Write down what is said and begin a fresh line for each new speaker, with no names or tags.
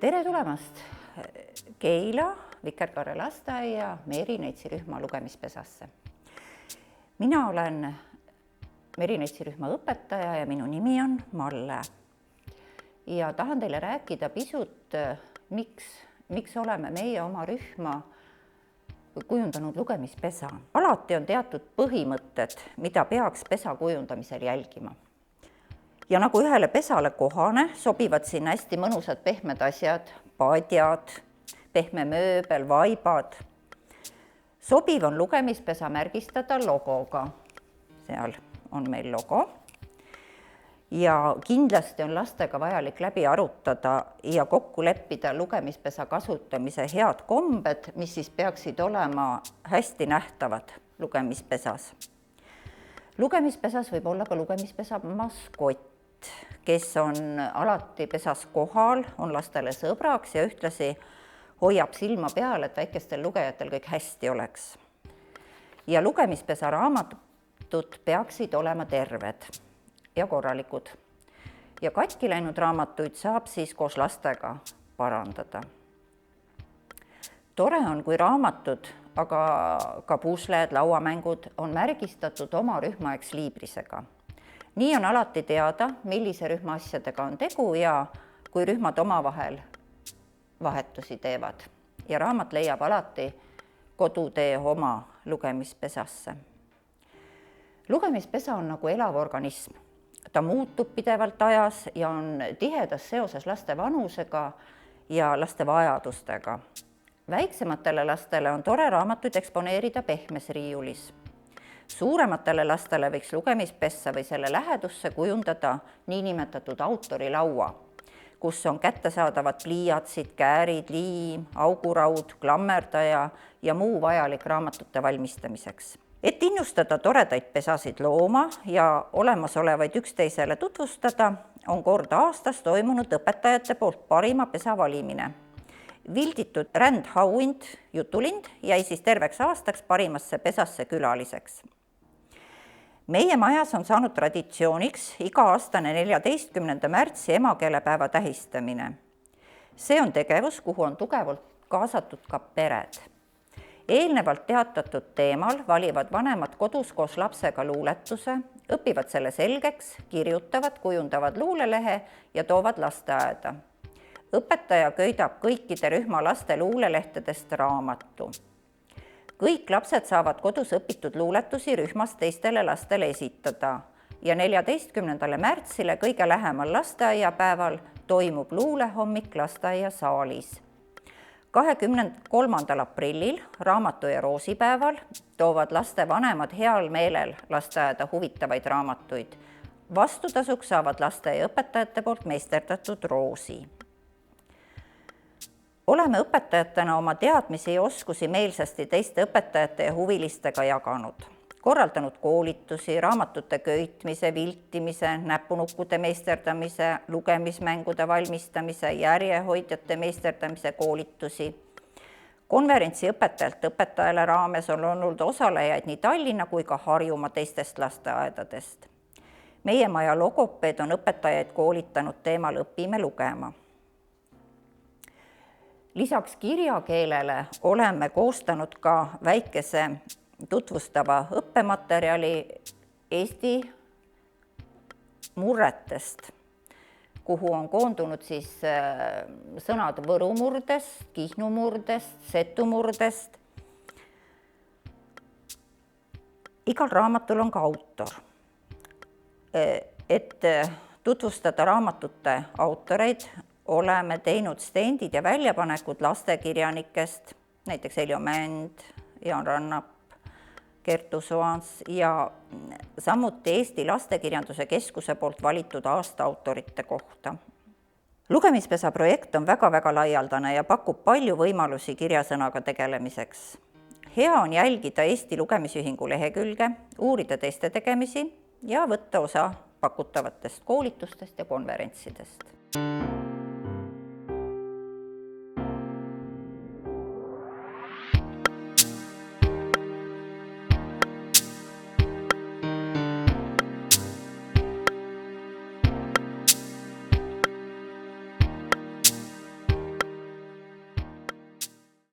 Tere tulemast Keila Vikerkaare lasteaia Meri Neitsi rühma lugemispesasse. Mina olen Meri Neitsi rühma õpetaja ja minu nimi on Malle. Ja tahan teile rääkida pisut, miks oleme meie oma rühma kujundanud lugemispesa. Alati on teatud põhimõtted, mida peaks pesa kujundamisel jälgima. Ja nagu ühele pesale kohane, sobivad sinna hästi mõnusad pehmed asjad, padjad, pehme mööbel, vaibad. Sobiv on lugemispesa märgistada logoga. Seal on meil logo. Ja kindlasti on lastega vajalik läbi arutada ja kokku leppida lugemispesa kasutamise head kombed, mis siis peaksid olema hästi nähtavad lugemispesas. Lugemispesas võib olla ka lugemispesa maskott, kes on alati pesas kohal, on lastele sõbraks ja ühtlasi hoiab silma peal, et väikestel lugejatel kõik hästi oleks. Ja lugemispesa raamatud peaksid olema terved ja korralikud. Ja katki läinud raamatuid saab siis koos lastega parandada. Tore on, kui raamatud, aga ka pusled, lauamängud on märgistatud oma rühma eksliibrisega. Nii on alati teada, millise rühma asjadega on tegu ja kui rühmad omavahel vahetusi teevad. Ja raamat leiab alati kodutee oma lugemispesasse. Lugemispesa on nagu elav organism. Ta muutub pidevalt ajas ja on tihedas seoses laste vanusega ja laste vajadustega. Väiksematele lastele on tore raamatuid eksponeerida pehmes riiulis. Suurematele lastele võiks lugemispessa või selle lähedusse kujundada niinimetatud autorilaua, kus on kättesaadavad pliiatsid, käärid, liim, auguraud, klammerdaja ja muu vajalik raamatute valmistamiseks. Et innustada toredaid pesasid looma ja olemasolevaid üksteisele tutvustada, on kord aastas toimunud õpetajate poolt parima pesa valimine. Vilditud rändhauhind, jutulind, jäi siis terveks aastaks parimasse pesasse külaliseks. Meie majas on saanud traditsiooniks iga-aastane 14. märtsi emakeelepäeva tähistamine. See on tegevus, kuhu on tugevalt kaasatud ka pered. Eelnevalt teatatud teemal valivad vanemad kodus koos lapsega luuletuse, õpivad selle selgeks, kirjutavad, kujundavad luulelehe ja toovad lasteaeda. Õpetaja köidab kõikide rühma laste luulelehtedest raamatu. Kõik lapsed saavad kodus õpitud luuletusi rühmas teistele lastele esitada ja 14. märtsile kõige lähemal lasteaiapäeval toimub luulehommik lasteaiasaalis. 23. aprillil, raamatu- ja roosipäeval, toovad laste vanemad heal meelel lasteaeda huvitavaid raamatuid. Vastutasuks saavad laste ja õpetajate poolt meisterdatud roosi. Oleme õpetajatena oma teadmisi ja oskusi meelsasti teiste õpetajate ja huvilistega jaganud. Korraldanud koolitusi, raamatute köitmise, viltimise, näpunukkude meisterdamise, lugemismängude valmistamise, järjehoidjate meisterdamise koolitusi. Konverentsi õpetajalt õpetajale raames on olnud osalejaid nii Tallinna kui ka Harjumaa teistest lasteaedadest. Meie maja logopeed on õpetajaid koolitanud teemal Õpime lugema. Lisaks kirjakeelele oleme koostanud ka väikese tutvustava õppematerjali Eesti murretest, kuhu on koondunud siis sõnad võrumurdest, kihnumurdest, setumurdest. Igal raamatul on ka autor. Et tutvustada raamatute autoreid, oleme teinud stendid ja väljapanekud lastekirjanikest, näiteks Heljo Mänd, Jaan Rannap, Kertu Soans ja samuti Eesti Lastekirjanduse Keskuse poolt valitud aasta autorite kohta. Lugemispesa projekt on väga-väga laialdane ja pakub palju võimalusi kirjasõnaga tegelemiseks. Hea on jälgida Eesti Lugemisühingu lehekülge, uurida teiste tegemisi ja võtta osa pakutavatest koolitustest ja konverentsidest.